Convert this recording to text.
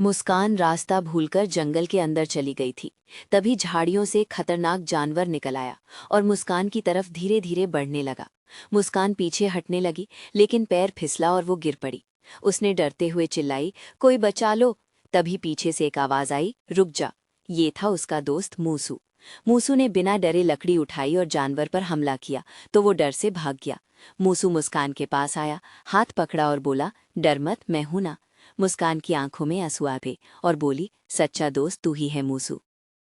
मुस्कान रास्ता भूलकर जंगल के अंदर चली गई थी। तभी झाड़ियों से खतरनाक जानवर निकल आया और मुस्कान की तरफ धीरे धीरे बढ़ने लगा। मुस्कान पीछे हटने लगी, लेकिन पैर फिसला और वो गिर पड़ी। उसने डरते हुए चिल्लाई, कोई बचा लो। तभी पीछे से एक आवाज आई, रुक जा। ये था उसका दोस्त मूसू। मूसू ने बिना डरे लकड़ी उठाई और जानवर पर हमला किया, तो वो डर से भाग गया। मूसू मुस्कान के पास आया, हाथ पकड़ा और बोला, डर मत, मैं हूं ना। मुस्कान की आंखों में आंसू आ गए और बोली, सच्चा दोस्त तू ही है मूसू।